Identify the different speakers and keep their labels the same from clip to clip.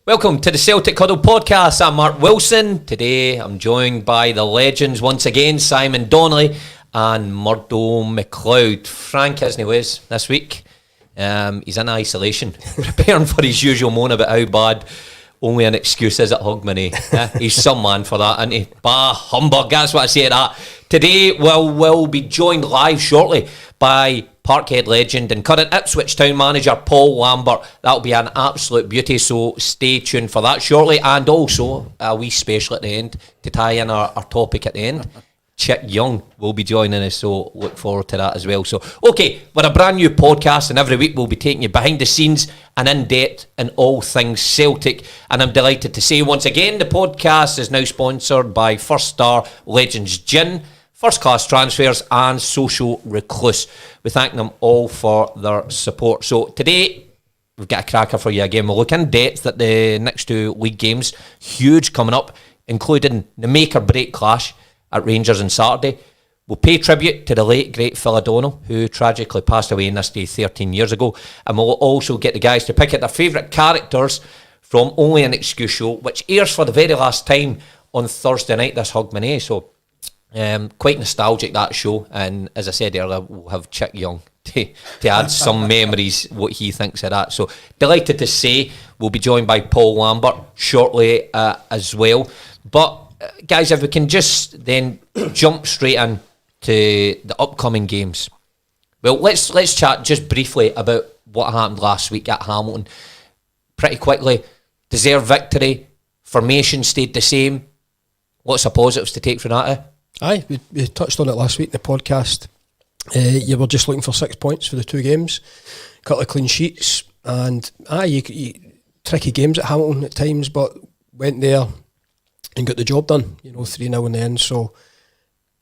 Speaker 1: Welcome to the Celtic Huddle podcast. I'm Mark Wilson. Today I'm joined by the legends once again, Simon Donnelly and Murdo MacLeod. Frank isn't with us this week. He's in isolation, preparing for his usual moan about how bad only an excuse is at Hogmanay. He's some man for that, isn't he? Bah, humbug, that's what I say to that. Today we'll be joined live shortly by Parkhead legend and current Ipswich Town manager Paul Lambert. That'll be an absolute beauty, so stay tuned for that shortly. And also a wee special at the end to tie in our topic at the end. Chick Young will be joining us, so look forward to that as well. So, okay, we're a brand new podcast, and every week we'll be taking you behind the scenes and in depth in all things Celtic. And I'm delighted to say once again, the podcast is now sponsored by First Star Legends Gin, First Class Transfers and Social Recluse. We thank them all for their support. So today we've got a cracker for you again. We'll look in depth at the next two league games, huge coming up, including the make or break clash at Rangers on Saturday. We'll pay tribute to the late great Phil O'Donnell, who tragically passed away in this day 13 years ago, and we'll also get the guys to pick out their favourite characters from Only an Excuse show, which airs for the very last time on Thursday night this Hogmanay. So quite nostalgic, that show, and as I said earlier, we'll have Chick Young to add some memories, what he thinks of that. So delighted to say we'll be joined by Paul Lambert shortly as well. But guys, if we can just then jump straight in to the upcoming games. Well, let's chat just briefly about what happened last week at Hamilton. Pretty quickly, deserved victory, formation stayed the same. Lots of positives to take from that,
Speaker 2: Aye, we touched on it last week in the podcast. You were just looking for 6 points for the two games, a couple of clean sheets, and you tricky games at Hamilton at times, but went there and got the job done, 3-0 in the end. So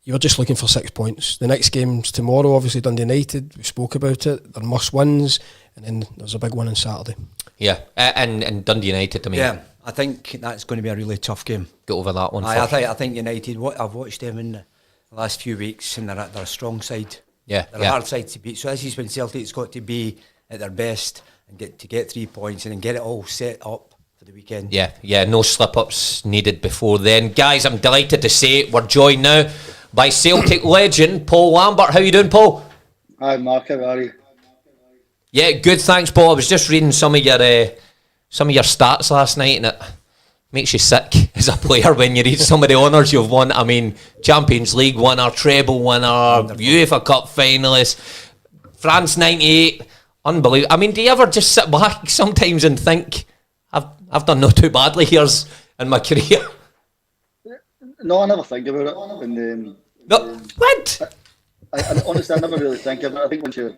Speaker 2: you were just looking for 6 points. The next game's tomorrow, obviously Dundee United, we spoke about it, they're must-wins, and then there's a big one on Saturday.
Speaker 1: Yeah, and Dundee United, I mean.
Speaker 3: Yeah, I think that's going to be a really tough game.
Speaker 1: Get over that one
Speaker 3: I
Speaker 1: first.
Speaker 3: think United, I've watched them in the last few weeks, and they're a strong side.
Speaker 1: Yeah,
Speaker 3: they're a hard side to beat. So this is when Celtic's got to be at their best and get 3 points and then get it all set up for the weekend.
Speaker 1: Yeah, no slip-ups needed before then. Guys, I'm delighted to say we're joined now by Celtic legend Paul Lambert. How you doing, Paul?
Speaker 4: Hi, Mark. How are you?
Speaker 1: Yeah, good, thanks, Paul. I was just reading some of your stats last night, and it makes you sick as a player when you read some of the honours you've won. I mean, Champions League winner, treble winner, UEFA Cup finalist, France 98, unbelievable. I mean, do you ever just sit back sometimes and think, I've done not too badly here in my career?
Speaker 4: No, I never think about it. And,
Speaker 1: no, what?
Speaker 4: I honestly, I never really think of it. I think once your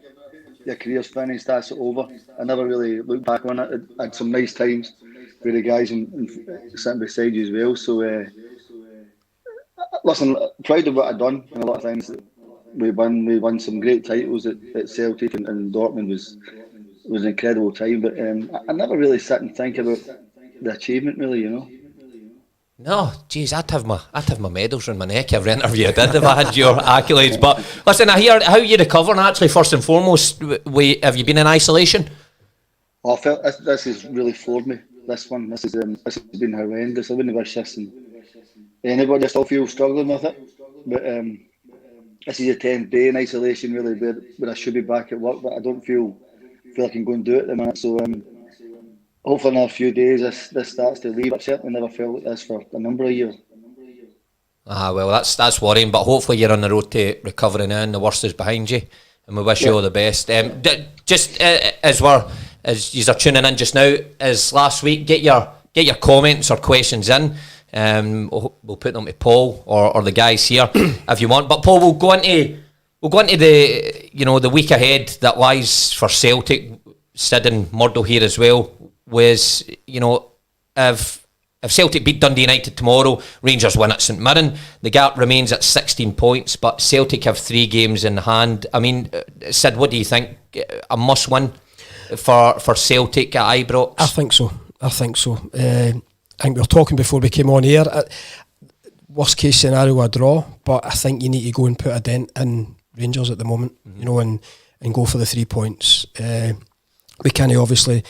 Speaker 4: career's finished, that's it over. I never really look back on it. I had some nice times with the guys and sitting beside you as well. So, listen, proud of what I've done. And a lot of times we won some great titles at Celtic, and Dortmund was an incredible time. But I never really sit and think about the achievement, really,
Speaker 1: No, geez, I'd have my medals around my neck every interview I did if I had your accolades. But listen, I hear how you recovering. Actually, first and foremost, have you been in isolation?
Speaker 4: I felt this has really floored me. This has been horrendous. I wouldn't wish this on anybody. I still feel struggling with it. But this is a 10th day in isolation, really, where I should be back at work, but I don't feel I can go and do it at the minute. So hopefully in a few days this starts to leave. I've certainly never felt like this for a number of years.
Speaker 1: Well, that's worrying, but hopefully you're on the road to recovery now and the worst is behind you, and we wish you all the best. Just as you are tuning in just now, as last week, get your comments or questions in. We'll put them to Paul or the guys here if you want. But Paul, we'll go into the week ahead that lies for Celtic. Sid and Murdo here as well. Was if Celtic beat Dundee United tomorrow, Rangers win at St Mirren, the gap remains at 16 points, but Celtic have 3 games in hand. I mean, Sid, what do you think? A must win for Celtic at Ibrox?
Speaker 2: I think so. I think we were talking before we came on here. Worst case scenario, a draw, but I think you need to go and put a dent in Rangers at the moment, and go for the 3 points. We can't obviously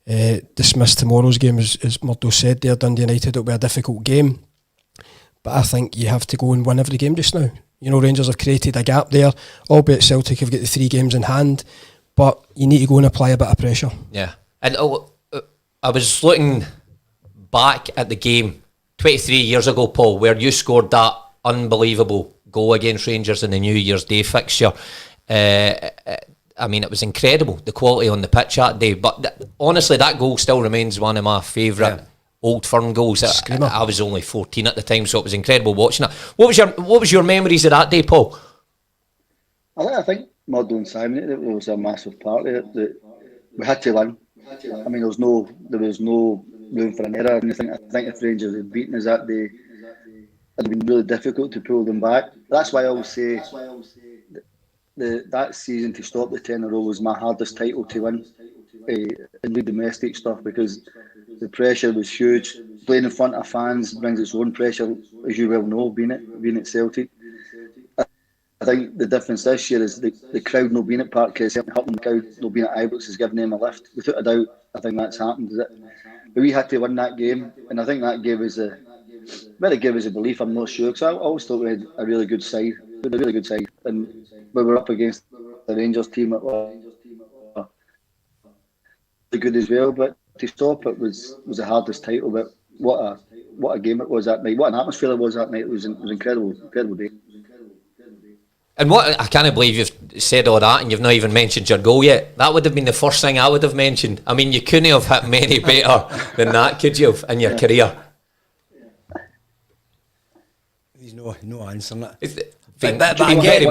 Speaker 2: dismiss tomorrow's game, as Murdo said there. Dundee United, it'll be a difficult game, but I think you have to go and win every game just now. You know, Rangers have created a gap there, albeit Celtic have got the 3 games in hand, but you need to go and apply a bit of pressure.
Speaker 1: Yeah, and I was looking back at the game 23 years ago, Paul, where you scored that unbelievable goal against Rangers in the New Year's Day fixture. I mean, it was incredible, the quality on the pitch that day. But honestly, that goal still remains one of my favourite Old Firm goals. I was only 14 at the time, so it was incredible watching it. What was your memories of that day, Paul?
Speaker 4: I think Murdo and Simon, it was a massive part of it. That we had to win. I mean, there was no room for an error. And I think if Rangers had beaten us that day, it'd been really difficult to pull them back. That's why I always say that season to stop the 10 in a row was my hardest title to win in the domestic stuff, because the pressure was huge. Playing in front of fans brings its own pressure, as you well know, being at Celtic. I think the difference this year is the crowd not being at Parkhead, helping the crowd not being at Ibrox has given them a lift. Without a doubt, I think that's happened. But we had to win that game, and I think that gave us whether it gave us a belief, I'm not sure, because I always thought we had a really good side. We had a really good side, and we were up against the Rangers team that were good as well. But to stop it was the hardest title. But what a game it was that night. What an atmosphere it was that night. It was incredible day.
Speaker 1: And what I can't believe you've said all that and you've not even mentioned your goal yet. That would have been the first thing I would have mentioned. I mean, you couldn't have hit many better than that, could you, in your career?
Speaker 3: There's no answer on it.
Speaker 1: But again,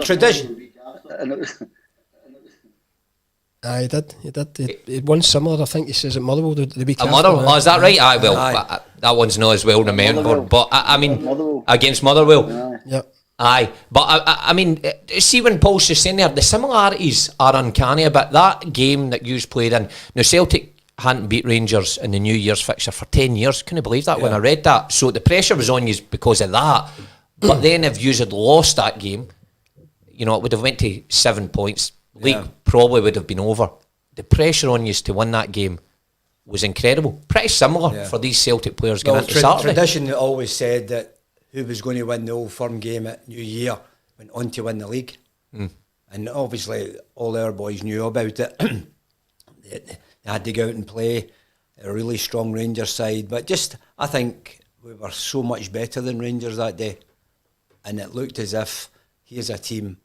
Speaker 3: tradition.
Speaker 2: He did. He won similar, I think he says, at Motherwell the week after.
Speaker 1: Motherwell? Oh, is that right? That one's not as well remembered. But I mean, against Motherwell.
Speaker 2: Yeah.
Speaker 1: Aye, but I mean, see when Paul's just saying there, the similarities are uncanny about that game that you played in. Now, Celtic hadn't beat Rangers in the New Year's fixture for 10 years. Couldn't believe that when I read that. So the pressure was on you because of that. But then if you had lost that game, you know, it would have went to 7 points. League probably would have been over. The pressure on you to win that game was incredible. Pretty similar for these Celtic players getting into Saturday.
Speaker 3: Tradition always said that who was going to win the Old Firm game at New Year went on to win the league. And obviously all our boys knew about it. They had to go out and play a really strong Rangers side, but just I think we were so much better than Rangers that day, and it looked as if here's a team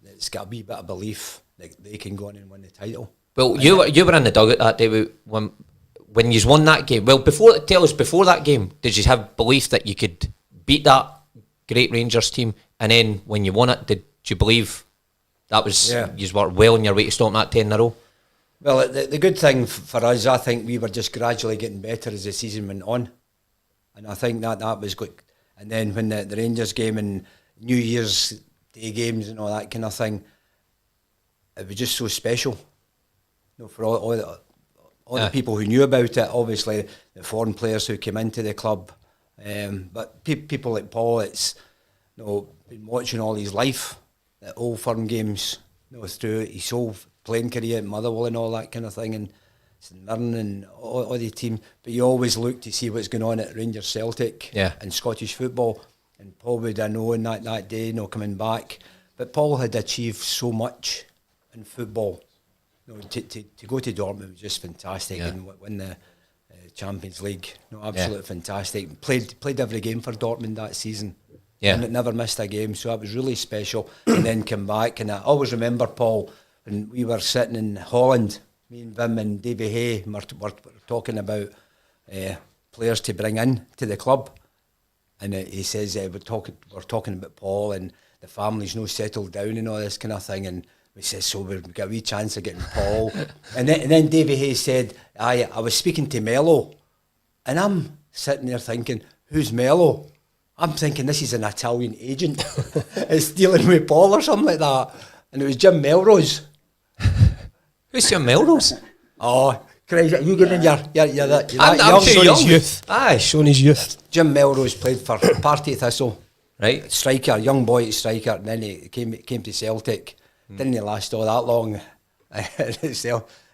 Speaker 3: that's got a wee bit of belief that they can go on and win the title.
Speaker 1: Well, you were in the dugout that day when you won that game. Well, tell us before that game, did you have belief that you could beat that great Rangers team, and then when you won it, did you believe that was you were well on your way to stopping that 10 in a row?
Speaker 3: Well, the good thing for us, I think we were just gradually getting better as the season went on, and I think that was good. And then when the Rangers game and New Year's Day games and all that kind of thing, it was just so special. You know, for all the people who knew about it, obviously the foreign players who came into the club. But people like Paul, it's been watching all his life, the Old Firm games, through his whole playing career at Motherwell and all that kind of thing, and St Mirren and all the team. But you always look to see what's going on at Rangers Celtic and Scottish football. And Paul would have known that day, coming back. But Paul had achieved so much in football. To go to Dortmund was just fantastic and win the Champions League. Absolutely fantastic. Played every game for Dortmund that season. And never missed a game, so that was really special. And then come back, and I always remember, Paul, when we were sitting in Holland, me and Vim and Davy Hay were talking about players to bring in to the club, and he says we're talking about Paul and the family's no settled down and all this kind of thing, and we said, so we've got a wee chance of getting Paul. and then Davy Hay said, I was speaking to Mello, and I'm sitting there thinking, who's Mello? I'm thinking this is an Italian agent is dealing with Paul or something like that. And it was Jim Melrose.
Speaker 1: Who's Jim Melrose?
Speaker 3: Oh, crazy. You getting in you're that
Speaker 1: I'm too young.
Speaker 2: His youth.
Speaker 1: Aye.
Speaker 2: Showing his youth.
Speaker 3: Jim Melrose played for Partick Thistle.
Speaker 1: Right.
Speaker 3: Striker, young boy at striker, and then he came to Celtic. Didn't he last all that long?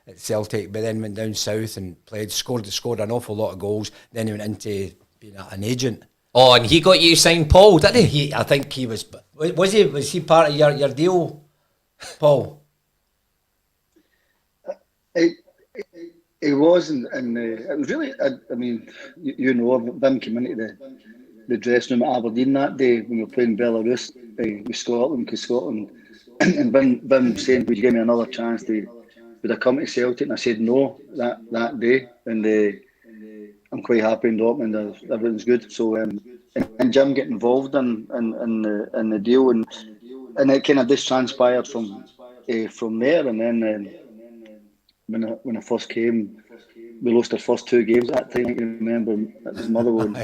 Speaker 3: at Celtic, but then went down south and scored an awful lot of goals. Then he went into being an agent.
Speaker 1: Oh, and he got you to sign Paul, did he?
Speaker 3: I think he was he part of your deal, Paul?
Speaker 4: He was, and it was really. I mean, you know, Vim came into the dressing room at Aberdeen that day when we were playing Belarus with Scotland, because Scotland, and Vim saying, "Would you give me another chance would I come to Celtic?" And I said no that day, and I'm quite happy in Dortmund. Everything's good. So and Jim get involved in the deal, and it kind of just transpired from there, and then. When I first came, we lost our first 2 games at that time. I can remember it was Motherwell.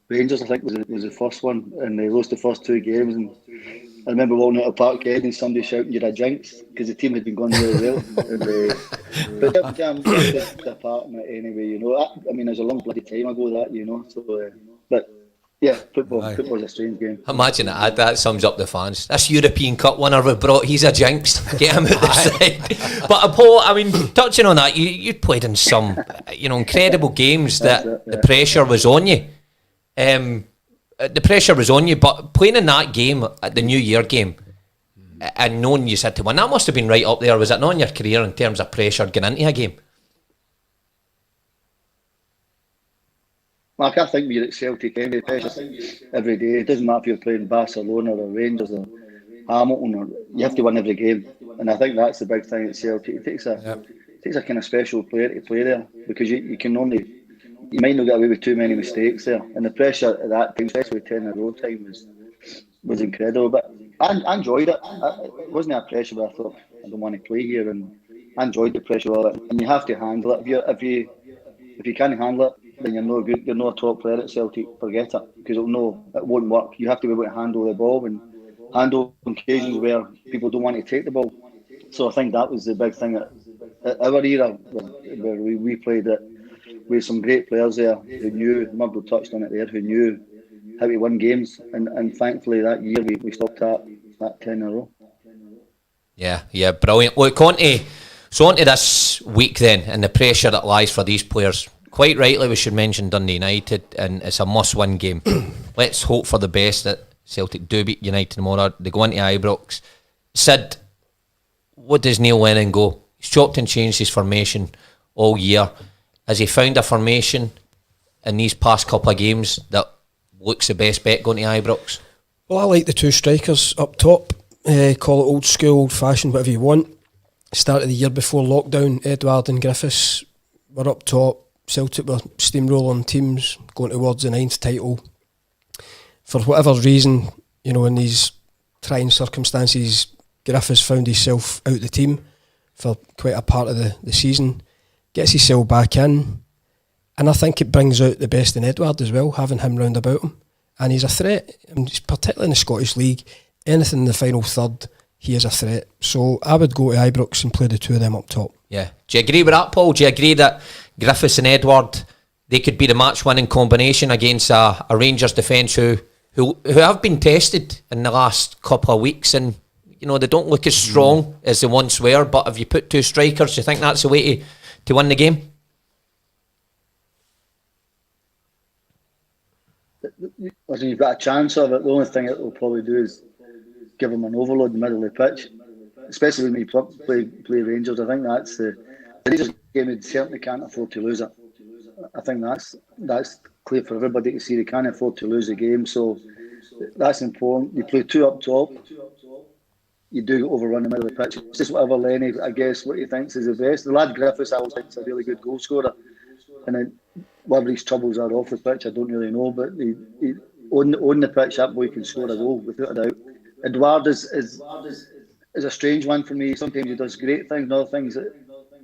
Speaker 4: Rangers, I think, was the first one, and they lost the first 2 games. And I remember walking out of Parkhead and somebody shouting, "You're a jinx," because the team had been going really well. But Jam played a part in it anyway, you know. I mean, it was a long bloody time ago that, you know. So, but. Yeah, football's a strange game.
Speaker 1: Imagine that sums up the fans. This European Cup winner we brought, he's a jinx. Get him out the side. But Paul, I mean, touching on that, you played in some, incredible games that the pressure was on you. The pressure was on you, but playing in that game, at the New Year game, and knowing you had to win, that must have been right up there. Was it not in your career in terms of pressure getting into a game?
Speaker 4: Mark, I think we're at Celtic anyway, every day. It doesn't matter if you're playing Barcelona or Rangers or Hamilton, you have to win every game. And I think that's the big thing at Celtic. It takes a kind of special player to play there, because you might not get away with too many mistakes there. And the pressure at that time, especially 10 in a row time, was incredible. But I enjoyed it. It wasn't a pressure, but I thought, I don't want to play here. And I enjoyed the pressure of it. And you have to handle it. If you can't handle it, then you're no good. You're not a top player at Celtic. Forget it, because it won't work. You have to be able to handle the ball and handle occasions where people don't want to take the ball. So I think that was the big thing at our era, where we played it with some great players there who knew. Murdo touched on it there. Who knew how to win games, and thankfully that year we stopped that 10 in a row.
Speaker 1: Yeah, brilliant. Look, onto this week then, and the pressure that lies for these players. Quite rightly, we should mention Dundee United, and it's a must-win game. Let's hope for the best that Celtic do beat United tomorrow. They go into Ibrox. Sid, what does Neil Lennon go? He's chopped and changed his formation all year. Has he found a formation in these past couple of games that looks the best bet going to Ibrox?
Speaker 2: Well, I like the 2 strikers up top. Call it old school, old fashioned, whatever you want. Start of the year before lockdown, Edouard and Griffiths were up top. Celtic were steamrolling teams going towards the 9th title. For whatever reason, in these trying circumstances, Griffiths found himself out the team for quite a part of the season. Gets himself back in, and I think it brings out the best in Edouard as well, having him round about him. And he's a threat, particularly in the Scottish League. Anything in the final third, he is a threat. So I would go to Ibrox and play the 2 of them up top.
Speaker 1: Yeah. Do you agree with that, Paul? Do you agree that Griffiths and Edouard, they could be the match-winning combination against a Rangers defence who have been tested in the last couple of weeks, and they don't look as strong as they once were, but if you put 2 strikers, do you think that's the way to win the game?
Speaker 4: Listen, you've got a chance of it. The only thing it will probably do is give them an overload in the middle of the pitch, especially when you play Rangers. I think that's the Rangers game. They certainly can't afford to lose it. I think that's clear for everybody to see. They can't afford to lose the game, so that's important. You play 2 up top. You do overrun the middle of the pitch. It's just whatever Lenny, I guess, what he thinks is the best. The lad Griffiths, I always think, is a really good goal scorer. And then whatever his troubles are off the pitch, I don't really know. But he on the pitch, that boy can score a goal without a doubt. Edouard is a strange one for me. Sometimes he does great things, other things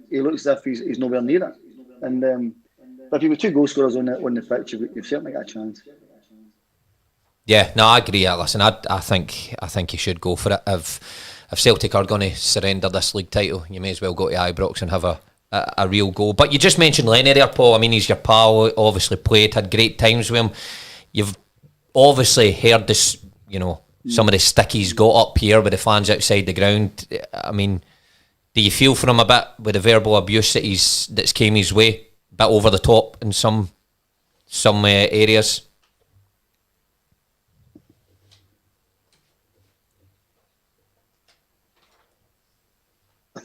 Speaker 4: he looks as if he's nowhere near it. And but if you were 2 goal scorers on the pitch, you've certainly got a chance.
Speaker 1: Yeah, no, I agree. Listen, I think you should go for it. If Celtic are going to surrender this league title, you may as well go to Ibrox and have a real go. But you just mentioned Lenny there, Paul. I mean, he's your pal. Obviously played, had great times with him. You've obviously heard this, some of the stick he's got up here with the fans outside the ground. I mean, Do you feel for him a bit with the verbal abuse that's came his way, a bit over the top in some areas?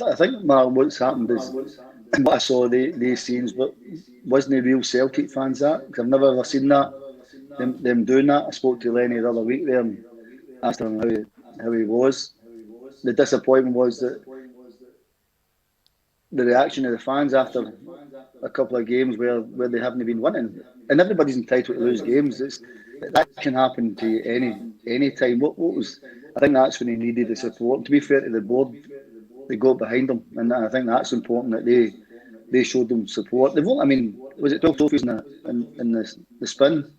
Speaker 4: I think what's happened is what I saw these scenes, but wasn't real Celtic fans that? Because I've never ever seen that them doing that. I spoke to Lenny the other week there and asked him how he was. The disappointment was that the reaction of the fans after a couple of games where they haven't been winning, and everybody's entitled to lose games. That can happen to you any time. What was? I think that's when he needed the support. To be fair to the board, they got behind him, and I think that's important that they showed them support. They've I mean, was it 12 trophies in the spin?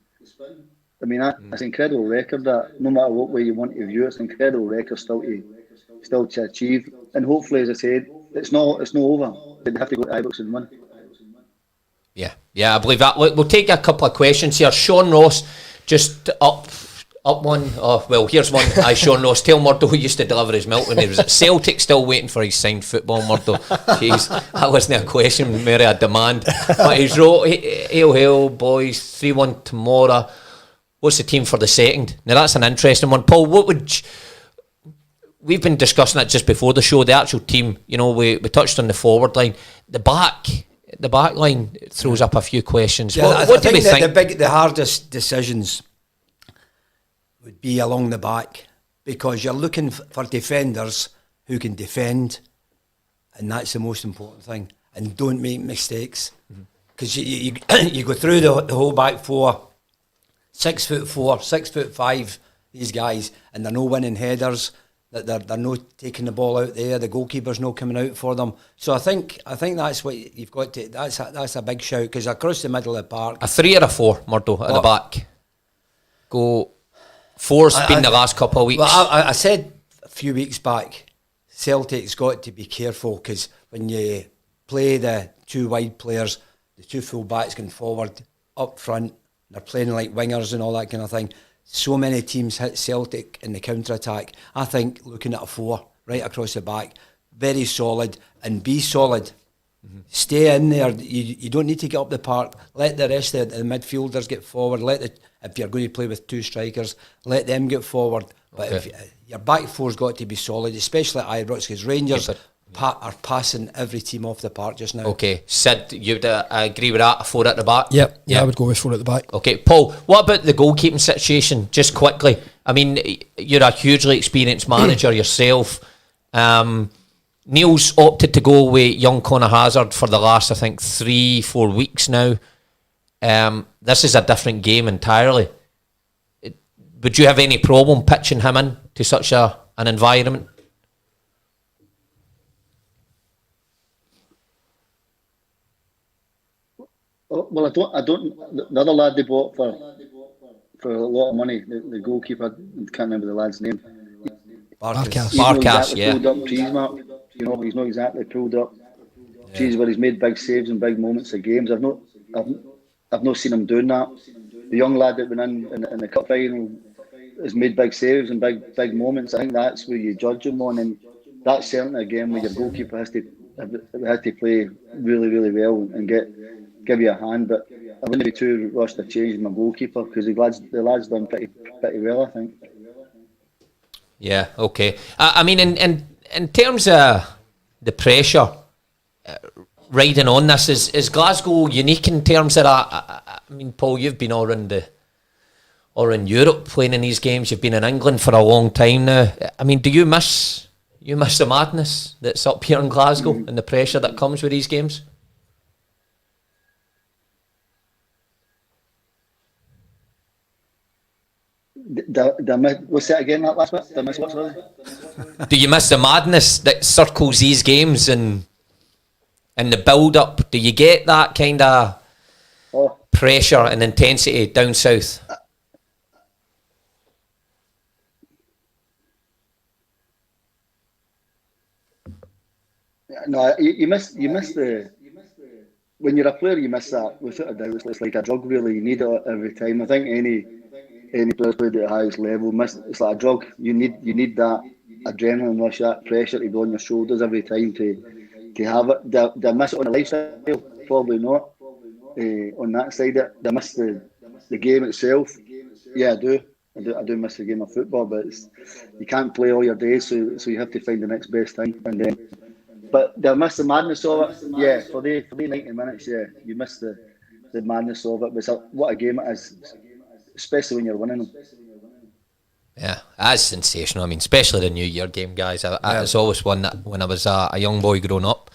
Speaker 4: I mean, that's an incredible record. That no matter what way you want to view it, it's an incredible record still to achieve. And hopefully, as I said, it's not over. They have to go to Ibrox and win.
Speaker 1: Yeah, I believe that. Look, we'll take a couple of questions here. Sean Ross, just up one. Oh, well, here's one. Sean Ross. Tell Murdo who used to deliver his milk when he was at Celtic, still waiting for his signed football, Murdo. Jeez, that wasn't a question, merely a demand. But he's wrote, hail, boys, 3-1 tomorrow. What's the team for the second? Now, that's an interesting one. Paul, we've been discussing it just before the show, the actual team. You know, we touched on the forward line. The back line throws up a few questions.
Speaker 3: Yeah,
Speaker 1: what do we think?
Speaker 3: The hardest decisions would be along the back, because you're looking for defenders who can defend, and that's the most important thing. And don't make mistakes, because you go through the whole back four, 6'4", 6'5", these guys, and they're no winning headers. That they're not taking the ball out there. The goalkeeper's not coming out for them. So I think that's what you've got to. That's a big shout, because across the middle of the park,
Speaker 1: a 3 or a 4, Murdo, at the back. Go. 4's been the last couple of weeks.
Speaker 3: Well, I said a few weeks back, Celtic's got to be careful, because when you play the two wide players, the two full backs going forward, up front, they're playing like wingers and all that kind of thing. So many teams hit Celtic in the counter-attack. I think looking at a 4 right across the back, very solid, and be solid. Stay in there. You don't need to get up the park. Let the rest of the midfielders get forward. If you're going to play with two strikers, let them get forward. But if your back four's got to be solid, especially at Ibrox, because Rangers are passing every team off the park just now.
Speaker 1: Okay, Sid, you'd agree with that? A 4 at the back?
Speaker 2: Yep. Yeah, I would go with 4 at the back.
Speaker 1: Okay, Paul, what about the goalkeeping situation? Just quickly, I mean, you're a hugely experienced manager yourself. Neil's opted to go with young Conor Hazard for the last, I think, 3-4 weeks now. This is a different game entirely. Would you have any problem pitching him in to such an environment?
Speaker 4: Well, I don't. The other lad they bought for a lot of money, the goalkeeper, I can't remember the lad's name.
Speaker 1: Barkas, yeah.
Speaker 4: Pulled up trees, Mark. You know, he's not exactly pulled up trees where he's made big saves and big moments of games. I've not seen him doing that. The young lad that went in the cup final has made big saves and big moments. I think that's where you judge him on, and that's certainly a game where your goalkeeper has to play really, really well and give you a hand. But I wouldn't be too rushed to change my goalkeeper, because the lad's done pretty well, I think.
Speaker 1: Yeah, okay. I mean, in terms of the pressure riding on this, is Glasgow unique in terms of that? I mean, Paul, you've been all around Europe playing in these games. You've been in England for a long time now. I mean, do you miss the madness that's up here in Glasgow and the pressure that comes with these games?
Speaker 4: What's that again, that last bit?
Speaker 1: Do you miss the madness that circles these games and the build-up? Do you get that kind of pressure and intensity down south?
Speaker 4: No, you miss the. When you're a player, you miss that without a doubt. It's like a drug, really. You need it every time. I think any player played at the highest level, it's like a drug. You need that adrenaline rush, that pressure to be on your shoulders every time to have it. Do I miss it on the lifestyle? Probably not. On that side, do I miss the game itself? Yeah, I do. I do miss the game of football, but you can't play all your days, so you have to find the next best thing. And then, but do I miss the madness of it? Yeah, for the 90 minutes, yeah, you miss the madness of it. But what a game it is, especially when you're winning them.
Speaker 1: Yeah, that's sensational. I mean, especially the New Year game, guys. It's always one that when I was a young boy growing up,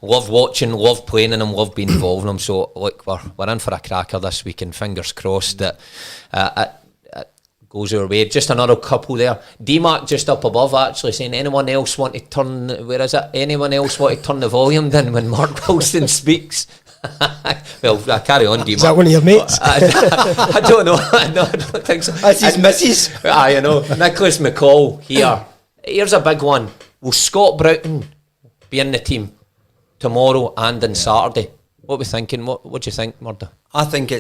Speaker 1: loved watching, loved playing in them, loved being involved in them. So, look, we're in for a cracker this week, and fingers crossed that it goes our way. Just another couple there. D-Mark just up above, actually, saying, anyone else want to turn, where is it? Anyone else want to turn the volume down when Mark Wilson speaks? Well, I carry on, D-Mark.
Speaker 2: Is that one of your mates?
Speaker 1: I don't know. No, I don't think so.
Speaker 3: That's his missus.
Speaker 1: I know. Nicholas McCall here. Here's a big one. Will Scott Broughton be in the team tomorrow and on Saturday? What are we thinking? What do you think, Murdo?
Speaker 3: I think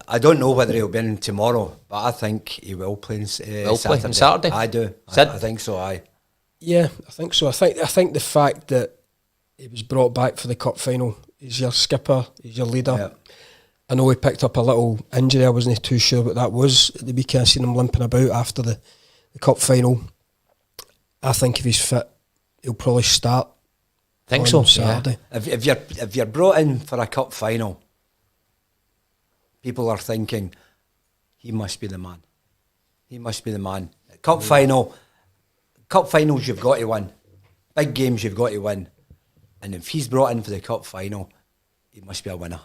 Speaker 3: I don't know whether he'll be in tomorrow, but I think he will play on
Speaker 1: Saturday.
Speaker 3: I do. I think so, aye.
Speaker 2: Yeah, I think so. I think the fact that he was brought back for the cup final, he's your skipper, he's your leader.
Speaker 3: Yeah.
Speaker 2: I know he picked up a little injury. I wasn't too sure what that was at the weekend. I seen him limping about after the cup final. I think if he's fit, he'll probably start.
Speaker 1: Think so.
Speaker 2: Saturday.
Speaker 3: Yeah. If you're brought in for a cup final, people are thinking he must be the man. He must be the man. Cup finals you've got to win. Big games you've got to win. And if he's brought in for the cup final, he must be a winner.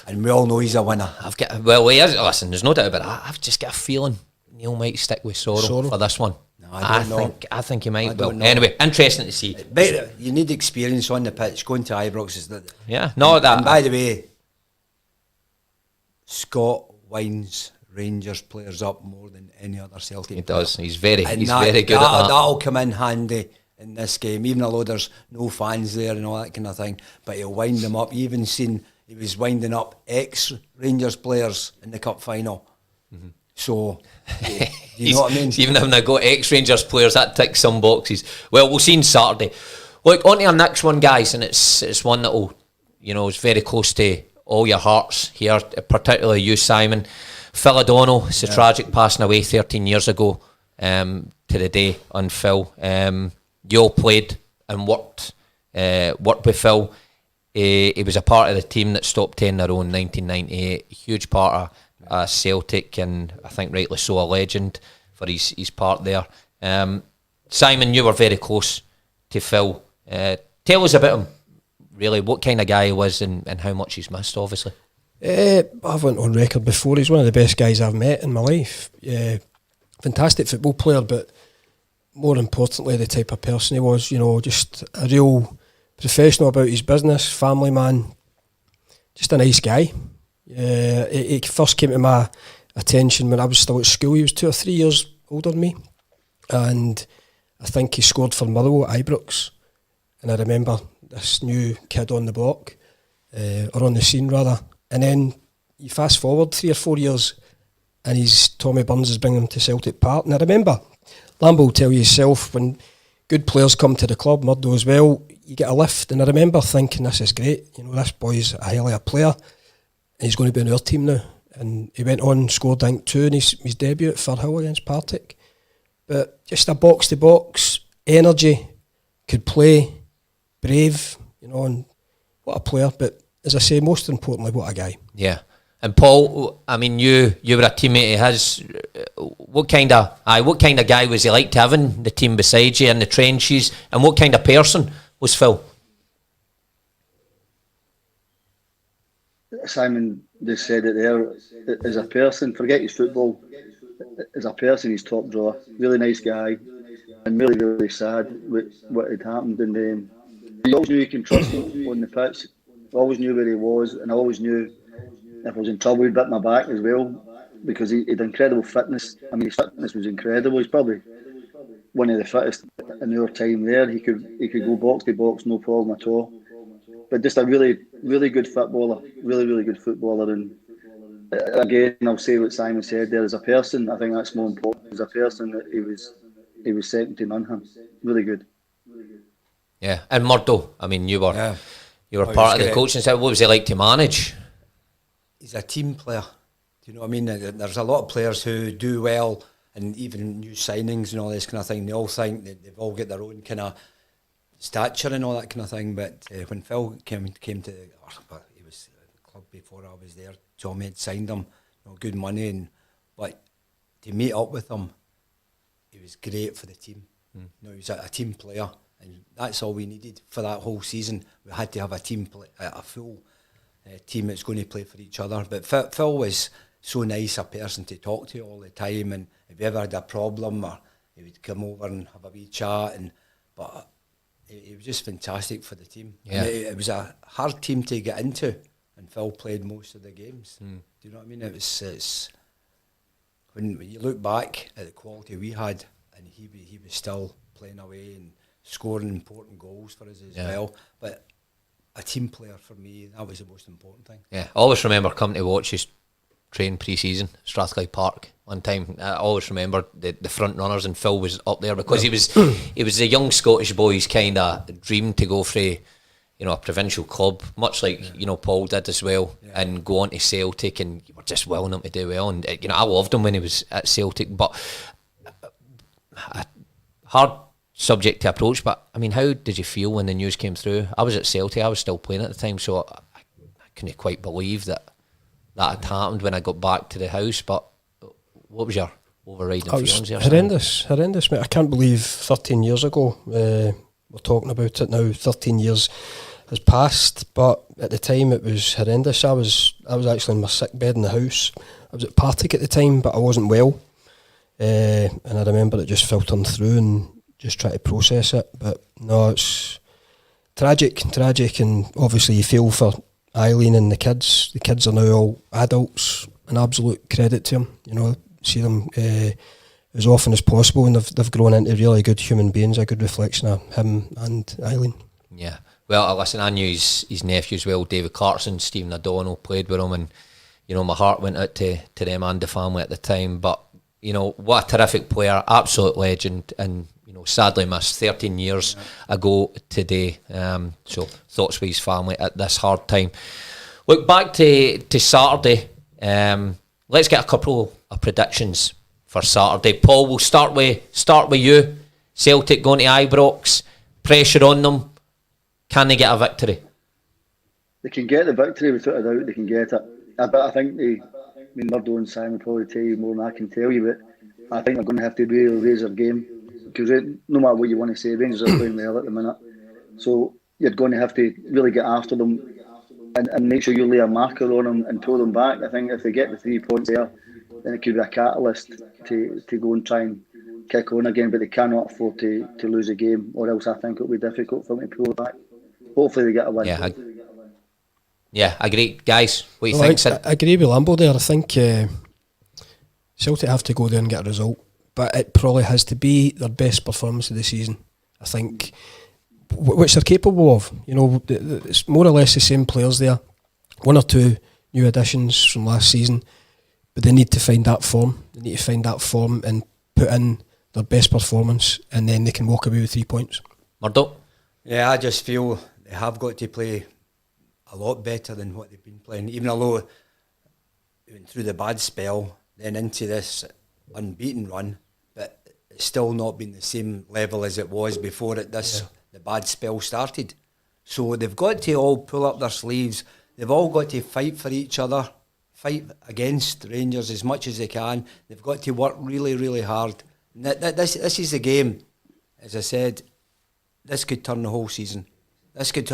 Speaker 3: And we all know he's a winner.
Speaker 1: Listen, there's no doubt about that. I've just got a feeling Neil might stick with Sorrow for this one.
Speaker 3: No, I
Speaker 1: think he might. Well, anyway, interesting to see.
Speaker 3: But you need experience on the pitch. Going to Ibrox is that.
Speaker 1: Yeah, no, that.
Speaker 3: And by the way, Scott winds Rangers players up more than any other Celtic.
Speaker 1: He does. He's very good at that.
Speaker 3: That'll come in handy in this game, even though there's no fans there and all that kind of thing. But he'll wind them up. You even seen he was winding up ex-Rangers players in the cup final. Mm-hmm. So, you know what I mean?
Speaker 1: Even having got ex-Rangers players, that ticks some boxes. Well, we'll see on Saturday. Look, on to our next one, guys, and it's one that will, is very close to all your hearts here, particularly you, Simon. Phil O'Donnell, it's a tragic passing away 13 years ago to the day on Phil. You all played and worked with Phil. He was a part of the team that stopped 10 in a row in 1998. A huge part of Celtic, and I think rightly so, a legend for his part there. Simon, you were very close to Phil. Tell us about him, really, what kind of guy he was and how much he's missed, obviously.
Speaker 2: I've went on record before, he's one of the best guys I've met in my life. Fantastic football player, but more importantly, the type of person he was, just a real professional about his business, family man, just a nice guy. He first came to my attention when I was still at school. He was 2 or 3 years older than me, and I think he scored for Murdo at Ibrox. And I remember this new kid on the block, or on the scene rather. And then you fast forward 3 or 4 years, and Tommy Burns is bringing him to Celtic Park. And I remember, Lambert will tell you himself, when good players come to the club, Murdo as well, you get a lift. And I remember thinking, this is great. This boy's a hell of a player. He's going to be on our team now. And he went on, scored, I think, 2 in his debut at Firhill against Partick. But just a box-to-box, energy, could play, brave, and what a player. But as I say, most importantly, what a guy.
Speaker 1: Yeah. And Paul, I mean, you were a teammate of his. What kind of guy was he like to have in the team beside you in the trenches? And what kind of person was Phil?
Speaker 4: Simon just said it there. As a person, forget his football. As a person, he's top drawer. Really nice guy, and really, really sad with what had happened. And you always knew you can trust him on the pitch. I always knew where he was, and I always knew if I was in trouble, he'd bit my back as well, because he had incredible fitness. I mean, his fitness was incredible. He's probably one of the fittest in our time there. He could go box to box, no problem at all. But just a really, really good footballer, really, really good footballer. And again, I'll say what Simon said there. As a person, I think that's more important. As a person, that he was he was second to none. Him, really good.
Speaker 1: Yeah, and Murdo, I mean, you were
Speaker 3: Yeah.
Speaker 1: part of the coaching staff. What was he like to manage?
Speaker 3: He's a team player. Do you know what I mean? There's a lot of players who do well, and even new signings and all this kind of thing. They all think that they've all got their own kind of stature and all that kind of thing. But when Phil came to, he was at the club before I was there. Tommy had signed him, good money, but to meet up with him, he was great for the team. He was a team player, and that's all we needed for that whole season. We had to have a team, a full team that's going to play for each other. But Phil was so nice a person to talk to all the time, and if you ever had a problem, or he would come over and have a wee chat. But it was just fantastic for the team.
Speaker 1: Yeah.
Speaker 3: It was a hard team to get into, and Phil played most of the games. Do you know what I mean? It's when you look back at the quality we had, and he was still playing away and scoring important goals for us as well. But a team player for me, that was the most important thing.
Speaker 1: Yeah, I always remember coming to watch us train pre-season, Strathclyde Park one time. I always remember the front runners, and Phil was up there because he was the young Scottish boy's kind of dream to go for a provincial club, much like Paul did as well, and go on to Celtic, and you were just willing him to do well. And I loved him when he was at Celtic, but a hard subject to approach. But I mean, how did you feel when the news came through? I was at Celtic, I was still playing at the time, so I couldn't quite believe that had happened when I got back to the house. But what was your overriding feelings there?
Speaker 2: Horrendous, mate. I can't believe 13 years ago, we're talking about it now, 13 years has passed, but at the time it was horrendous. I was actually in my sick bed in the house. I was at Partick at the time, but I wasn't well, and I remember it just filtering through and just trying to process it. But no, it's tragic, and obviously you feel for Eileen and the kids. The kids are now all adults. An absolute credit to them. See them as often as possible, and they've grown into really good human beings. A good reflection of him and Eileen.
Speaker 1: Yeah. Well, listen, I knew his nephew as well, David Clarkson. Stephen O'Donnell played with him, and my heart went out to them and the family at the time. But what a terrific player, absolute legend, and sadly missed 13 years ago today. So thoughts with his family at this hard time. Look, back to Saturday. Let's get a couple of predictions for Saturday. Paul, we'll start with you. Celtic going to Ibrox, pressure on them. Can they get a victory?
Speaker 4: They can get the victory without a doubt. They can get it. But I think Murdo and Simon probably tell you more than I can tell you. But I think they're going to have to really raise their game, because no matter what you want to say, Rangers are playing well at the minute. So you're going to have to really get after them and make sure you lay a marker on them and pull them back. I think if they get the 3 points there, then it could be a catalyst to go and try and kick on again. But they cannot afford to lose a game, or else I think it'll be difficult for them to pull it back. Hopefully they get a win.
Speaker 1: Yeah, I agree. Guys, what do you think, Sid?
Speaker 2: I agree with Lambo there. I think Celtic have to go there and get a result, but it probably has to be their best performance of the season, I think, which they're capable of. It's more or less the same players there, 1 or 2 new additions from last season, but they need to find that form. They need to find that form and put in their best performance, and then they can walk away with 3 points.
Speaker 1: Murdo?
Speaker 3: Yeah, I just feel they have got to play a lot better than what they've been playing, even although they went through the bad spell, then into this unbeaten run, but it's still not been the same level as it was before the bad spell started. So they've got to all pull up their sleeves. They've all got to fight for each other, fight against Rangers as much as they can. They've got to work really, really hard. And this is the game. As I said, this could turn the whole season. This could,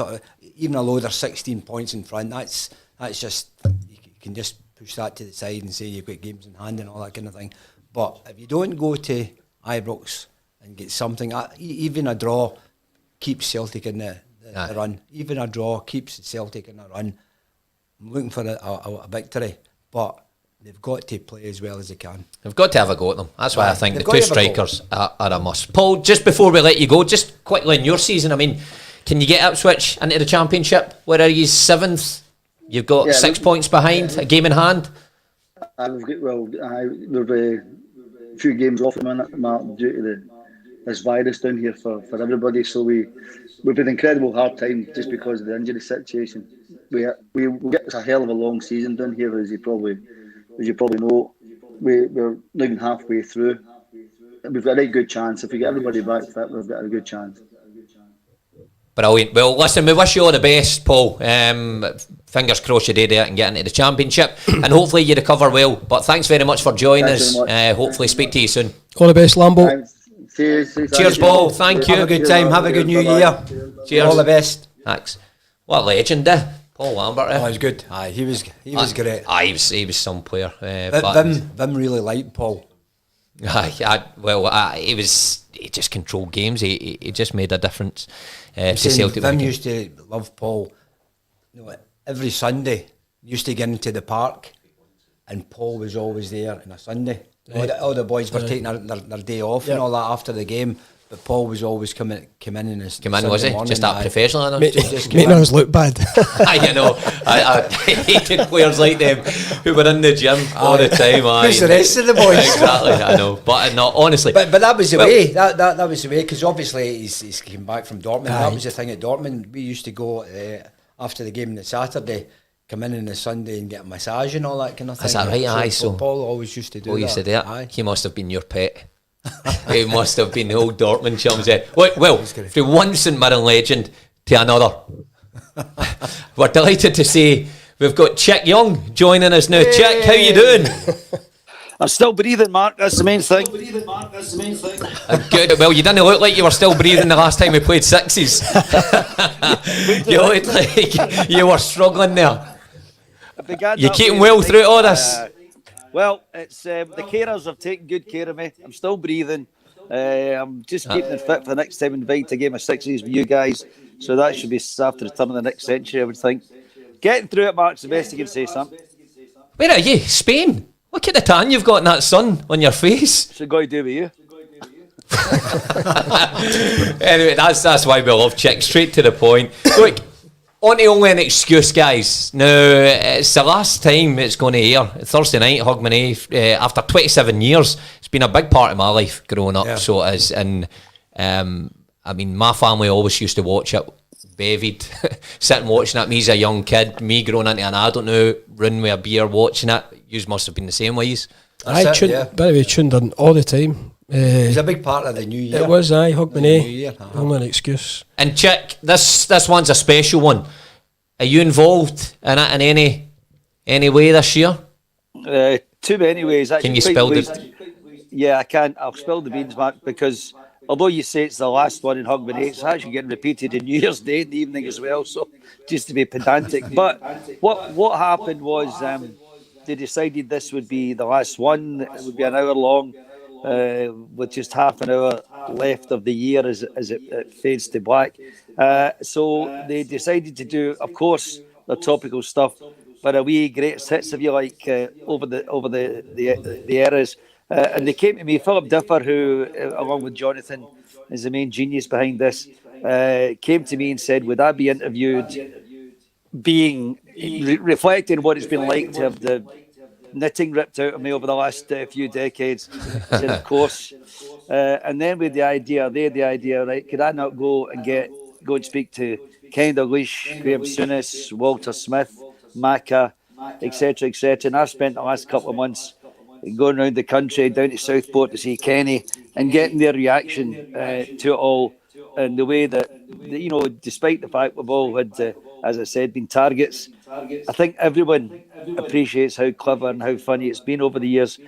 Speaker 3: even although they're 16 points in front, that's just, you can just push that to the side and say you've got games in hand and all that kind of thing. But if you don't go to Ibrox and get something, even a draw keeps Celtic in the run. Even a draw keeps Celtic in the run. I'm looking for a victory, but they've got to play as well as they can. They've
Speaker 1: got to have a go at them. That's why I think the 2 strikers are a must. Paul, just before we let you go, just quickly in your season, I mean, can you get Ipswich into the Championship? Where are you, 7th? You've got 6 points behind, a game in hand.
Speaker 4: We're a few games off at the minute, Mark, due to this virus down here for everybody. So we've had an incredible hard time just because of the injury situation. We get a hell of a long season down here, as you probably know. We're not even halfway through. We've got a good chance. If we get everybody back fit, we've got a good chance.
Speaker 1: Brilliant. Well, listen, we wish you all the best, Paul. Fingers crossed you did it and get into the championship, and hopefully you recover well. But thanks very much for joining us. Hopefully speak to you soon.
Speaker 2: All the best, Lambo.
Speaker 1: Cheers, Paul. Thank you.
Speaker 3: Have a good time. Have a good new year.
Speaker 1: Cheers.
Speaker 3: All the best.
Speaker 1: Thanks. What a legend, Paul Lambert.
Speaker 3: Oh, he was good. Aye, he was great.
Speaker 1: Aye, he was some player.
Speaker 3: Vim really liked Paul.
Speaker 1: He just controlled games. He just made a difference to Celtic.
Speaker 3: Vim used to love Paul. You know, every Sunday used to get into the park, and Paul was always there on a Sunday. All the boys were taking their day off and all that after the game, but Paul was always come in and was he?
Speaker 1: Morning, just that professional?
Speaker 2: Making us look bad.
Speaker 1: You know, I hated players like them who were in the gym all the time.
Speaker 3: Who's the rest of the boys?
Speaker 1: Exactly, I know. But no, honestly.
Speaker 3: But that was the way. That was the way, because obviously he's came back from Dortmund. That was the thing at Dortmund. We used to go after the game on the Saturday, come in on the Sunday and get a massage and all that kind of thing.
Speaker 1: Is that right? So
Speaker 3: Paul always used to do that.
Speaker 1: Used to do that. He must have been your pet. He must have been the old Dortmund chums. Well, from one St Mirren legend to another. We're delighted to say we've got Chick Young joining us now. Chick, how you doing?
Speaker 5: I'm still breathing, Mark. That's the main thing.
Speaker 1: Good. Well, you didn't look like you were still breathing the last time we played sixes. You looked like you were struggling there. You keeping well through all this?
Speaker 5: Well, it's the carers have taken good care of me. I'm still breathing. I'm just keeping it fit for the next time I'm invited to a game of sixes with you guys. So that should be after the turn of the next century, I would think. Getting through it, Mark's the best you can say, Sam.
Speaker 1: Where are you? Spain? Look at the tan you've got in that sun on your face.
Speaker 5: What's it got to do with you?
Speaker 1: Anyway, that's why we love Chick. Straight to the point. Look, only an excuse, guys. Now, it's the last time it's going to air. Thursday night, Hogmanay, after 27 years. It's been a big part of my life growing up, so it is. And, I mean, my family always used to watch it, bevied, sitting watching it. Me as a young kid, me growing into an adult now, running with a beer watching it. You must have been the same ways.
Speaker 2: By the way, tuned in all the time.
Speaker 3: It was a big part of the new year.
Speaker 2: It was, Hogmanay. Only an excuse.
Speaker 1: And Chick, this one's a special one. Are you involved in it in any way this year?
Speaker 5: Too many ways.
Speaker 1: Can you spill the...
Speaker 5: Yeah, I can. I'll spill the beans, Mark, because although you say it's the last one in Hogmanay, it's actually getting repeated in New Year's Day in the evening as well, so just to be pedantic. But what happened was they decided this would be the last one. It would be an hour long, with just half an hour left of the year as it fades to black. So they decided to do, of course, the topical stuff, but a wee greatest hits, if you like, over the eras. And they came to me, Philip Differ, who, along with Jonathan, is the main genius behind this, came to me and said, would I be interviewed reflecting what it's been like to have the knitting ripped out of me over the last few decades? I said, of course. And then with the idea, right, could I not go and speak to Ken Dalglish, Graham Souness, Walter Smith, Macca, etc., and I've spent the last couple of months going around the country, down to Southport to see Kenny, and getting their reaction to it all, and the way that, you know, despite the fact we've all had, as I said, been targets, I think everyone appreciates how clever and how funny it's been over the years.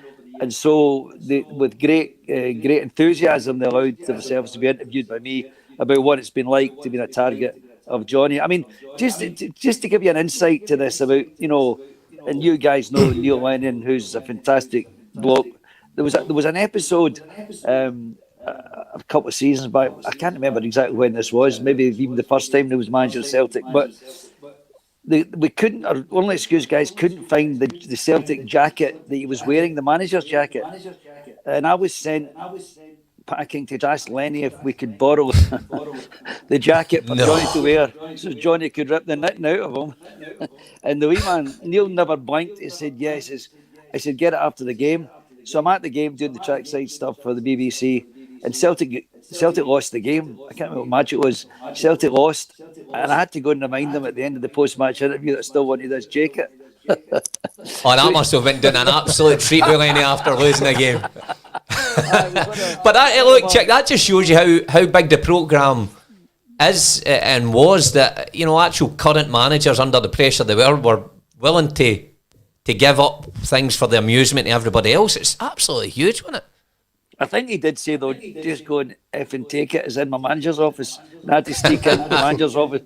Speaker 5: And so, with great enthusiasm, they allowed themselves to be interviewed by me about what it's been like to be a target of Johnny. I mean, just to give you an insight to this about, you know, and you guys know Neil Lennon, who's a fantastic bloke. There was an episode a couple of seasons back. I can't remember exactly when this was. Maybe even the first time he was manager of Celtic. But we couldn't, our only excuse, guys, couldn't find the Celtic jacket that he was wearing, the manager's jacket. And I was sent packing to ask Lenny if we could borrow the jacket for Johnny to wear, so Johnny could rip the knitting out of him. And the wee man, Neil, never blinked. He said yes. I said get it after the game. So I'm at the game doing the trackside stuff for the BBC, and Celtic lost the game. I can't remember what match it was. Celtic lost, and I had to go and remind them at the end of the post-match interview that I still wanted this jacket.
Speaker 1: Oh, that must have been doing an absolute treat with Lenny after losing a game. But look, Chick, that just shows you how big the programme is and was, that, you know, actual current managers under the pressure they were willing to give up things for the amusement of everybody else. It's absolutely huge, wasn't it?
Speaker 5: I think he did say, though, just go and effing take it. It's in my manager's office. And I had to sneak into the manager's office,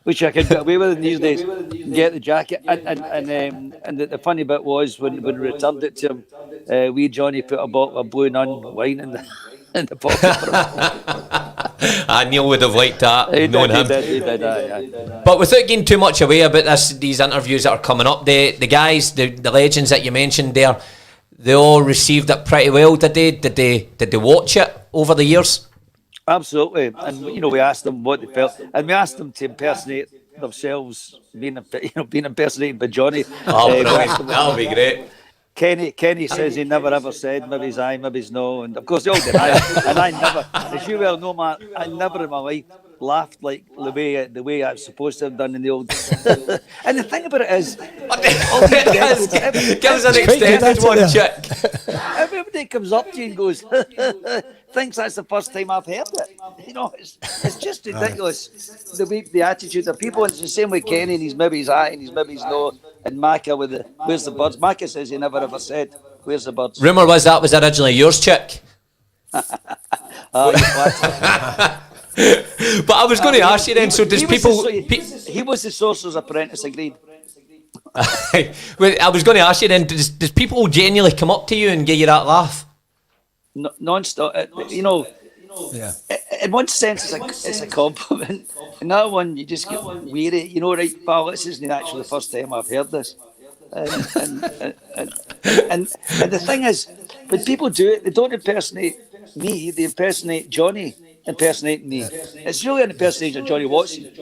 Speaker 5: which I could get away with in these days, get the jacket. And the funny bit was when we returned it to him, wee Johnny put a bottle of Blue Nun wine in the pocket for him.
Speaker 1: Neil would have liked that.
Speaker 5: He did, yeah.
Speaker 1: But without getting too much away about these interviews that are coming up, the guys, the legends that you mentioned there, they all received it pretty well, did they? Did they watch it over the years?
Speaker 5: Absolutely, and you know, we asked them what they felt, and we asked them to impersonate themselves, being impersonated by Johnny.
Speaker 1: Oh, brilliant! That'll be great.
Speaker 5: Kenny says he never ever said maybe he's aye, maybe he's no, and of course they all deny it. And I never, as you well know, Matt, I never in my life laughed like the way I was supposed to have done in the old. And the thing about it is,
Speaker 1: give us an extended one, Chick.
Speaker 5: Everybody comes up to you and goes, thinks that's the first time I've heard it. You know, it's just ridiculous. The attitude of people, and it's the same with Kenny, and he's maybe he's aye and he's maybe he's no, and Macca with the where's the birds. Macca says he never ever said where's the birds.
Speaker 1: Rumour was that was originally yours, Chick. But I was going to ask you then, so does people...
Speaker 5: He was the sorcerer's apprentice, agreed.
Speaker 1: Well, I was going to ask you then, does people genuinely come up to you and give you that laugh?
Speaker 5: Non-stop, you know,
Speaker 3: Yeah.
Speaker 5: in one sense it's a compliment. In that one you just get weary, you know, right, pal, this isn't actually the first time I've heard this. And the thing is, when people do it, they don't impersonate me, they impersonate Johnny impersonating me. It's really an impersonation of Johnny Watson.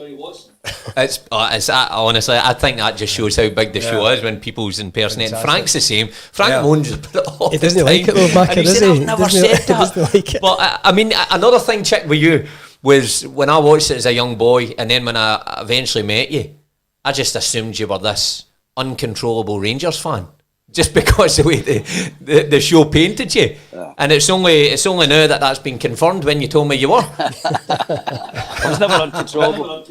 Speaker 1: It's honestly, I think that just shows how big the show is when people's impersonating.
Speaker 3: Fantastic.
Speaker 1: Frank's the same. Frank moans about it all
Speaker 2: He
Speaker 1: the
Speaker 2: doesn't
Speaker 1: time.
Speaker 2: like it though, Macca,
Speaker 1: And he
Speaker 2: does
Speaker 1: said,
Speaker 2: he?
Speaker 1: I've never
Speaker 2: Doesn't
Speaker 1: said
Speaker 2: he doesn't like it.
Speaker 1: But I mean, another thing, Chick, with you was when I watched it as a young boy, and then when I eventually met you, I just assumed you were this uncontrollable Rangers fan, just because the way the show painted you. And it's only now that that's been confirmed when you told me you were.
Speaker 5: I was never uncontrollable.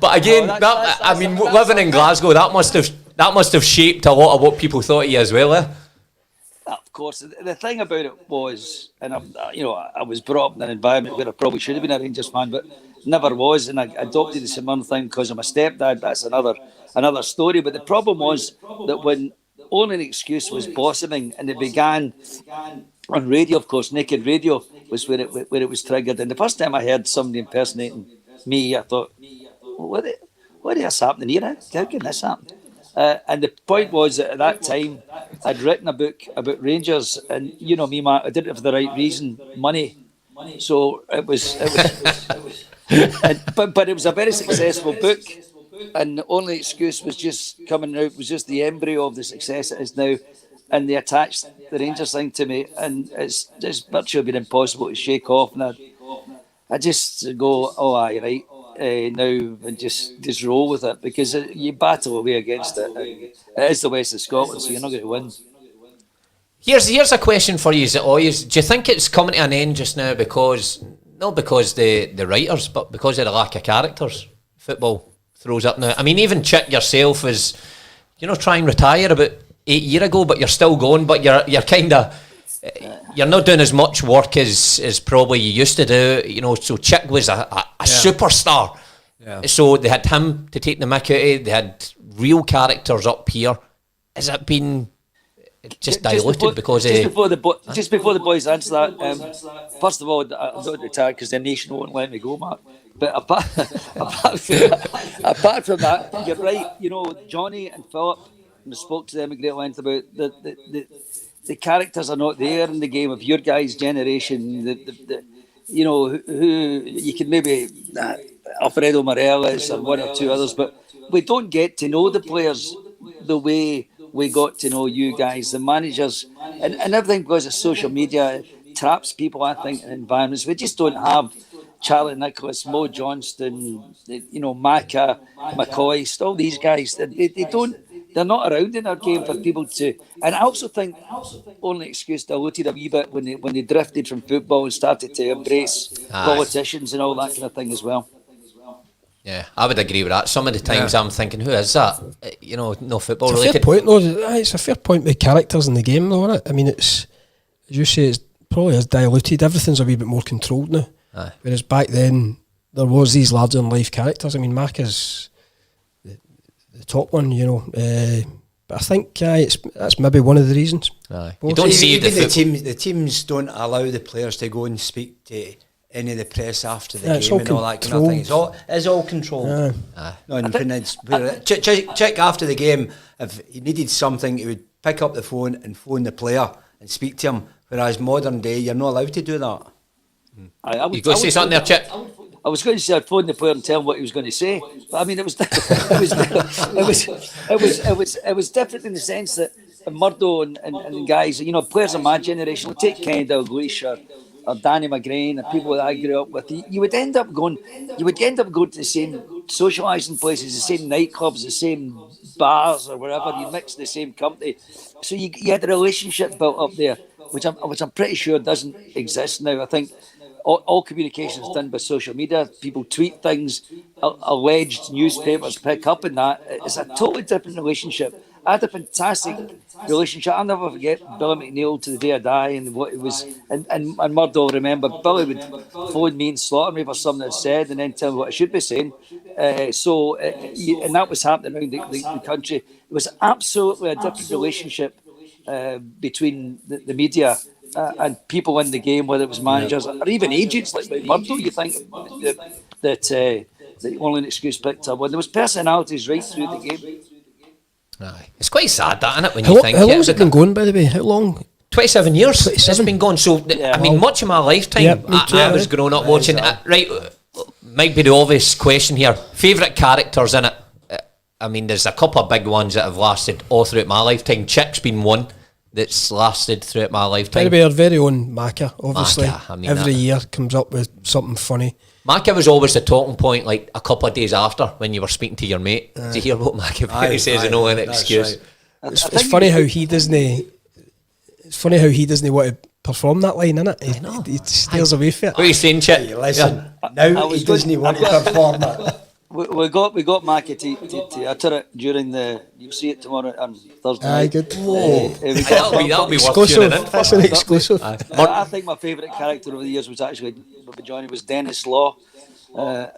Speaker 1: But again, living in Glasgow, that must have shaped a lot of what people thought of you as well, eh?
Speaker 5: Of course, the thing about it was, and I was brought up in an environment where I probably should have been a Rangers fan, but never was, and I adopted the Simon thing because of my stepdad. That's another story. But the problem was that when Only an Excuse was blossoming, and it began on radio, of course, Naked Radio was where it was triggered. And the first time I heard somebody impersonating me, I thought, what is happening here? How can this happen? And the point was that at that time, I'd written a book about Rangers, and you know me, Matt, I did it for the right reason, money. So it was but it was a very successful book, and the Only Excuse was just coming out, was just the embryo of the success it is now, and they attached the Rangers thing to me, and it's virtually been impossible to shake off, and I just go, oh aye, right. Now and just roll with it, because you battle away against it. It is the West of Scotland, so you're not going to win.
Speaker 1: Here's a question for you. Is it always? Do you think it's coming to an end just now because not because the writers, but because of the lack of characters football throws up now? I mean, even Chick yourself is, trying to retire about 8 years ago, but you're still going. But you're kind of. You're not doing as much work as probably you used to do, so Chick was a superstar. Yeah. So they had him to take the mick out of, they had real characters up here. Has it been just diluted just before the boys answer that, first of all, I'm not retired because the nation won't let me go, Mark. But apart from that, you're right, Johnny and Philip, I spoke to them at great length about the characters are not there in the game of your guys' generation. Who you can maybe Alfredo Morelos or one or two others, but we don't get to know the players the way
Speaker 5: we got to know you guys, the managers, and everything, because of social media traps people, I think, in environments. We just don't have Charlie Nicholas, Mo Johnston, Macca, McCoy, all these guys. They're not around in our game for people to. And I also think only excuse diluted a wee bit when they drifted from football and started to embrace politicians and all that kind of thing as well.
Speaker 1: Yeah, I would agree with that. Some of the times I'm thinking, who is that? No football
Speaker 2: It's a
Speaker 1: related.
Speaker 2: fair point, though. It's a fair point with characters in the game, though, isn't it? I mean, it's, as you say, it's probably as diluted. Everything's a wee bit more controlled now.
Speaker 1: Aye.
Speaker 2: Whereas back then, there was these larger than life characters. I mean, Mac is the top one, but I think that's maybe one of the reasons.
Speaker 1: Aye.
Speaker 2: Both.
Speaker 1: You don't see
Speaker 3: the teams don't allow the players to go and speak to any of the press after the game and all that kind of thing. It's all controlled. No, check after the game. If he needed something, he would pick up the phone and phone the player and speak to him. Whereas modern day, you're not allowed to do that.
Speaker 1: You go say something there, Chip.
Speaker 5: I was going to say I'd phone the player and tell him what he was going to say, but I mean it was different in the sense that Murdo and guys, players of my generation, take Kenny Dalglish or Danny McGrain and people that I grew up with, you would end up going to the same socialising places, the same nightclubs, the same bars or wherever. You mix the same company, so you had a relationship built up there, which I'm pretty sure doesn't exist now. I think all communication is done by social media. People tweet things, alleged newspapers pick up on that. It's a totally different relationship. I had a fantastic relationship. I'll never forget Billy McNeil to the day I die, and what it was. And Murdo will remember, Billy would phone me and slaughter me for something I said, and then tell me what I should be saying. And that was happening around the country. It was absolutely a different relationship between the media and people in the game, whether it was managers or even agents like Murdo. You think that only an excuse picked up when there was personalities right through the game.
Speaker 1: Aye. It's quite sad, that, isn't it, when
Speaker 2: How
Speaker 1: you think
Speaker 2: long has it been going, by the way? How long?
Speaker 1: 27 years
Speaker 2: 27?
Speaker 1: It's been going. So, much of my lifetime, I was growing up watching it. Right, might be the obvious question here. Favourite characters in it? There's a couple of big ones that have lasted all throughout my lifetime. Chip's been one that's lasted throughout my lifetime.
Speaker 2: By the way, our very own Macca, obviously.
Speaker 1: Macca,
Speaker 2: every year comes up with something funny.
Speaker 1: Macca was always the talking point, like a couple of days after when you were speaking to your mate to hear what Macca says and no an excuse.
Speaker 3: Right.
Speaker 2: It's funny how he doesn't. It's funny how he doesn't want to perform that line, innit? He stares away from it.
Speaker 1: What are you saying, Chip?
Speaker 3: Hey, listen, now he doesn't want to perform it.
Speaker 5: We got Macca to utter it during the. You'll see it tomorrow on Thursday.
Speaker 2: Aye, good.
Speaker 1: That'll be worth
Speaker 2: Exclusive.
Speaker 1: tuning in for.
Speaker 2: That's an exclusive.
Speaker 5: I think my favourite character over the years was actually with Johnny was Dennis Law, I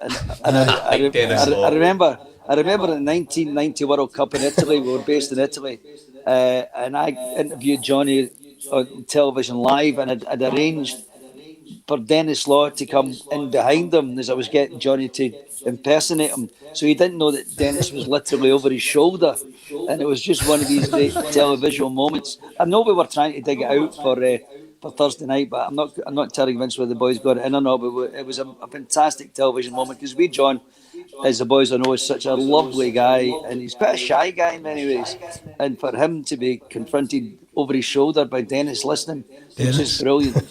Speaker 5: remember in the 1990 World Cup in Italy. We were based in Italy, and I interviewed Johnny on television live, and I'd arranged for Dennis Law to come in behind him as I was getting Johnny to impersonate him. So he didn't know that Dennis was literally over his shoulder, and it was just one of these great televisual moments. I know we were trying to dig it out for Thursday night, but I'm not entirely convinced whether the boys got it in or not. But it was a fantastic television moment because John, as the boys I know, is such a lovely guy, and he's quite a shy guy in many ways. And for him to be confronted over his shoulder by Dennis listening, it's just brilliant.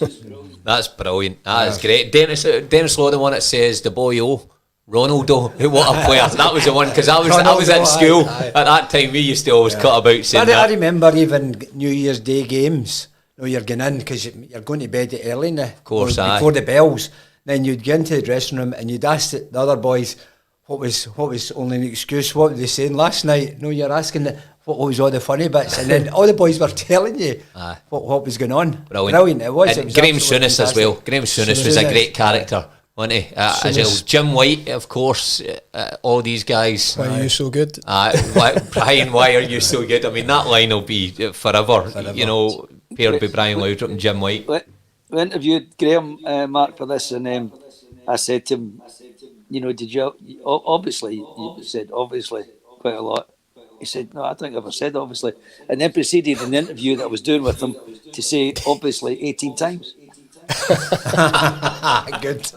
Speaker 1: That's brilliant. That is great. Dennis Law, the one that says the boy Ronaldo, what a player. That was the one, because I was in school at that time. We used to always cut about saying
Speaker 3: I remember even New Year's Day games. You're going in because you're going to bed early now, of
Speaker 1: course,
Speaker 3: before the bells. Then you'd get into the dressing room and you'd ask the other boys what was only an excuse. What were they saying last night? No, you're asking what was all the funny bits, and then all the boys were telling you what was going on. Brilliant. It was.
Speaker 1: And Graham Souness as well. Graham Souness was a great character, wasn't he? As well. Jim White, of course. All these guys.
Speaker 2: Why are you so good?
Speaker 1: Brian, why are you so good? I mean, that line will be forever. Paired by Brian Laudrup and Jim White.
Speaker 5: We interviewed Graham, Mark, for this, and I said to him, did you obviously, you said obviously quite a lot. He said, no, I don't think I ever said obviously. And then proceeded in the interview that I was doing with him to say obviously 18 times.
Speaker 3: Good.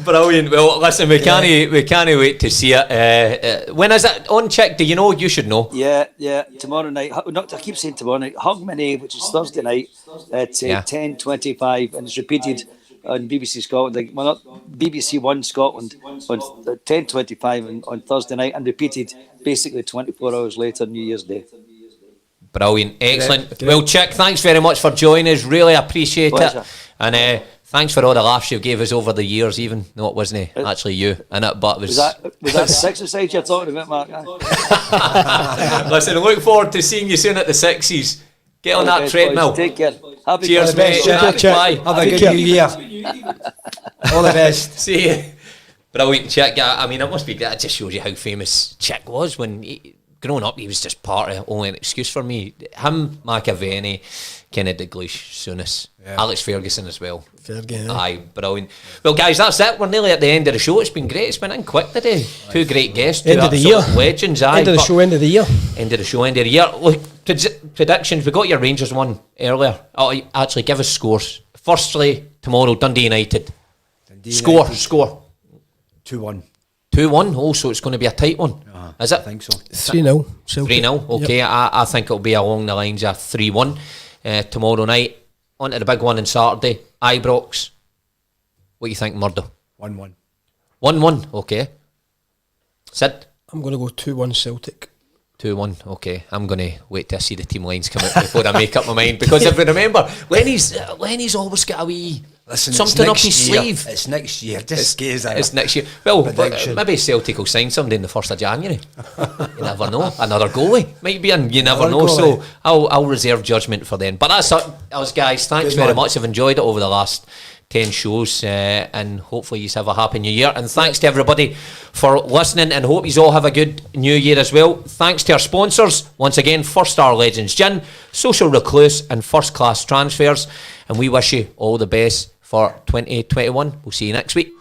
Speaker 1: Brilliant. Well, listen, we can't wait to see it. When is it on check? Do you know? You should know.
Speaker 5: Yeah. Tomorrow night. I keep saying tomorrow night. Hogmanay, which is Thursday night at 10:25, and it's repeated on BBC Scotland. Well, not BBC One Scotland on 10:25 on Thursday night, and repeated basically 24 hours later, New Year's Day.
Speaker 1: Brilliant, excellent. Well, Chick, thanks very much for joining us. Really appreciate it, and thanks for all the laughs you gave us over the years. Even though it wasn't actually you in it, but it was.
Speaker 5: Was that the exercise you're talking about, Mark?
Speaker 1: Listen, look forward to seeing you soon at the Sixes. Get on that treadmill.
Speaker 5: Boys, take care. Happy
Speaker 1: Cheers, mate. Bye.
Speaker 3: Have a good New Year. All the best.
Speaker 1: See you. Brilliant, Chick. I mean, it must be that. It just shows you how famous Chick was when. Growing up, he was just only an excuse for me. Him, McAvenny, Kennedy Dalglish, Souness, Alex Ferguson as well. Aye, brilliant. Well, guys, that's it. We're nearly at the end of the show. It's been great. It's been in quick today. Two great guests.
Speaker 2: End of the year.
Speaker 1: Legends. Aye,
Speaker 2: end of the show. End of the year.
Speaker 1: End of the show. End of the year. Look, predictions. We got your Rangers one earlier. Oh, actually, give us scores. Firstly, tomorrow, Dundee United. Score.
Speaker 3: 2-1.
Speaker 1: 2-1. Oh, so it's going to be a tight one. Is it?
Speaker 3: I think so.
Speaker 2: 3-0.
Speaker 1: 3-0. Okay, yep. I think it'll be along the lines of 3-1 tomorrow night. On to the big one on Saturday. Ibrox. What do you think, Murdo?
Speaker 3: 1-1.
Speaker 1: 1-1. Okay. Sid?
Speaker 2: I'm going to go 2-1 Celtic.
Speaker 1: 2-1. Okay. I'm going to wait till I see the team lines come out before I make up my mind, because if you remember, Lenny's always got a wee something up his sleeve.
Speaker 3: It's next year. Just gaze at it.
Speaker 1: It's next year. Well, maybe Celtic will sign somebody in the 1st of January. You never know. Another goalie might be in. You never know. Goalie. So I'll reserve judgment for then. But that's us, guys. Thanks very much. I've enjoyed it over the last 10 shows, and hopefully you have a happy new year. And thanks to everybody for listening, and hope you all have a good new year as well. Thanks to our sponsors once again: First Star Legends Gin, Social Recluse, and First Class Transfers. And we wish you all the best for 2021. We'll see you next week.